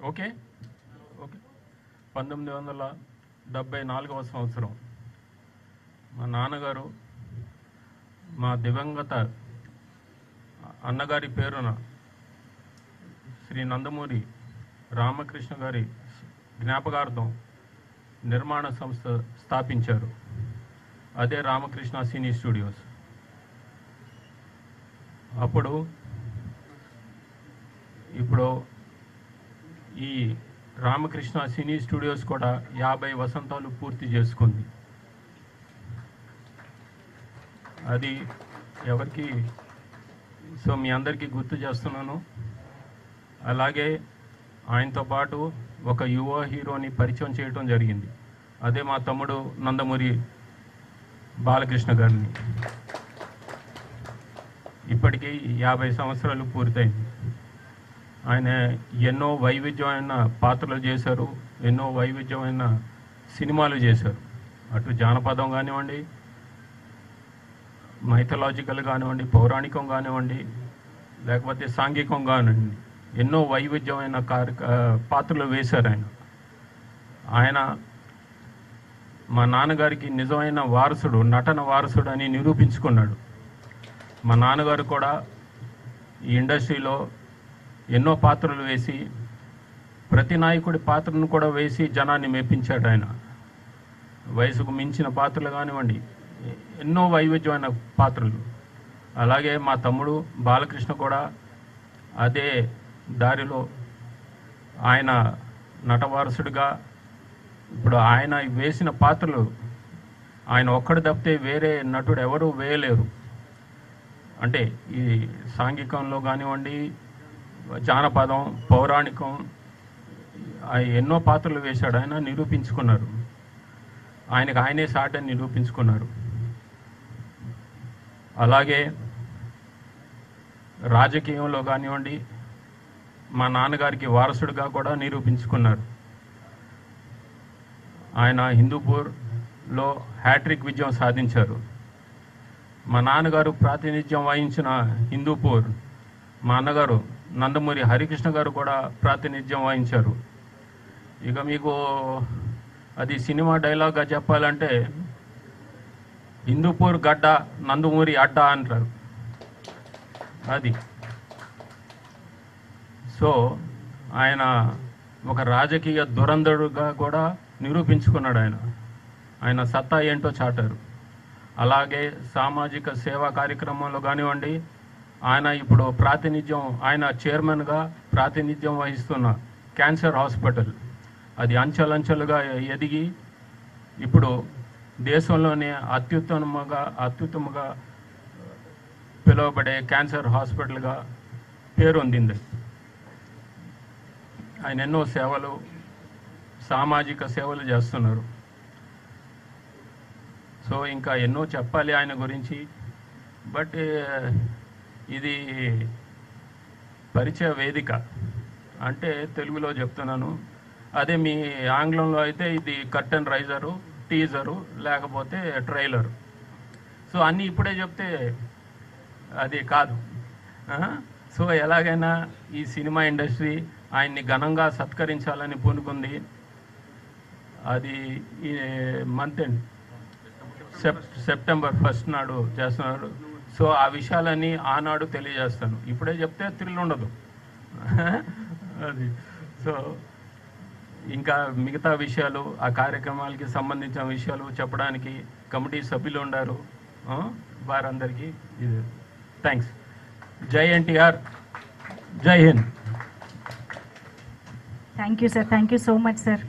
Okay okay 1974వ సంవత్సరం మా నాన్నగారు మా దివంగత అన్నగారి పేరున శ్రీ నందమూరి రామకృష్ణ గారి జ్ఞాపకార్థం నిర్మాణ సంస్థ స్థాపించారు. అదే రామకృష్ణ సినీ స్టూడియోస్. ఇప్పుడు ఈ రామకృష్ణ సినీ స్టూడియోస్ కూడా 50 వసంతాలు పూర్తి చేసుకుంది. అది ఎవరికి మీ అందరికీ గుర్తు చేస్తున్నాను. అలాగే ఆయనతో పాటు ఒక యువ హీరోని పరిచయం చేయడం జరిగింది. అదే మా తమ్ముడు నందమూరి బాలకృష్ణ గారిని. ఇప్పటికీ 50 సంవత్సరాలు పూర్తయింది. ఆయన ఎన్నో వైవిధ్యమైన పాత్రలు చేశారు, ఎన్నో వైవిధ్యమైన సినిమాలు చేశారు. అటు జానపదం కానివ్వండి, మైథలాజికల్ కానివ్వండి, పౌరాణికం కానివ్వండి, లేకపోతే సాంఘికం కానివ్వండి, ఎన్నో వైవిధ్యమైన పాత్రలు వేశారు ఆయన. మా నాన్నగారికి నిజమైన వారసుడు, నటన వారసుడు అని నిరూపించుకున్నాడు. మా నాన్నగారు కూడా ఈ ఇండస్ట్రీలో ఎన్నో పాత్రలు వేసి, ప్రతి నాయకుడి పాత్రను కూడా వేసి జనాన్ని మెప్పించాడు ఆయన. వయసుకు మించిన పాత్రలు కానివ్వండి, ఎన్నో వైవిధ్యమైన పాత్రలు. అలాగే మా తమ్ముడు బాలకృష్ణ కూడా అదే దారిలో ఆయన నటవారసుడిగా, ఇప్పుడు ఆయన వేసిన పాత్రలు ఆయన ఒక్కడు తప్పితే వేరే నటుడు ఎవరు వేయలేరు. అంటే ఈ సాంఘికంలో కానివ్వండి, జానపదం, పౌరాణికం, ఎన్నో పాత్రలు వేశాడు ఆయన. నిరూపించుకున్నారు. ఆయనకు ఆయనే సాటి అని నిరూపించుకున్నారు. అలాగే రాజకీయంలో కానివ్వండి, మా నాన్నగారికి వారసుడిగా కూడా నిరూపించుకున్నారు. ఆయన హిందూపూర్లో హ్యాట్రిక్ విజయం సాధించారు. మా నాన్నగారు ప్రాతినిధ్యం వహించిన హిందూపూర్, మా అన్నగారు నందమూరి హరికృష్ణ గారు కూడా ప్రాతినిధ్యం వహించారు. ఇక మీకు అది సినిమా డైలాగ్గా చెప్పాలంటే, హిందూపూర్ గడ్డ, నందమూరి అడ్డ అంటారు. అది సో ఆయన ఒక రాజకీయ దురంధరుడుగా కూడా నిరూపించుకున్నాడు. ఆయన సత్తా ఏంటో చాటారు. అలాగే సామాజిక సేవా కార్యక్రమంలో కానివ్వండి, ఆయన ఇప్పుడు ఆయన చైర్మన్గా ప్రాతినిధ్యం వహిస్తున్న క్యాన్సర్ హాస్పిటల్, అది అంచెలంచెలుగా ఎదిగి ఇప్పుడు దేశంలోనే అత్యుత్తమంగా పిలువబడే క్యాన్సర్ హాస్పిటల్గా పేరొందింది. ఆయన ఎన్నో సేవలు, సామాజిక సేవలు చేస్తున్నారు. సో ఇంకా ఎన్నో చెప్పాలి ఆయన గురించి. బట్ ఇది పరిచయ వేదిక అంటే తెలుగులో చెప్తున్నాను. అదే మీ ఆంగ్లంలో అయితే ఇది కర్టెన్ రైజరు, టీజరు, లేకపోతే ట్రైలరు. సో అన్నీ ఇప్పుడే చెప్తే అది కాదు. సో ఎలాగైనా ఈ సినిమా ఇండస్ట్రీ ఆయన్ని ఘనంగా సత్కరించాలని పూనుకుంది. అది ఈ మంత్ ఎండ్ సెప్టెంబర్ 1 నాడు చేస్తున్నారు. సో ఆ విషయాలన్నీ ఆనాడు తెలియజేస్తాను. ఇప్పుడే చెప్తే థ్రిల్ ఉండదు. అది సో ఇంకా మిగతా విషయాలు, ఆ కార్యక్రమాలకి సంబంధించిన విషయాలు చెప్పడానికి కమిటీ సభ్యులు ఉన్నారు. వారందరికీ థ్యాంక్స్. జై ఎన్టీఆర్, జై Hind. Thank you sir. Thank you so much sir.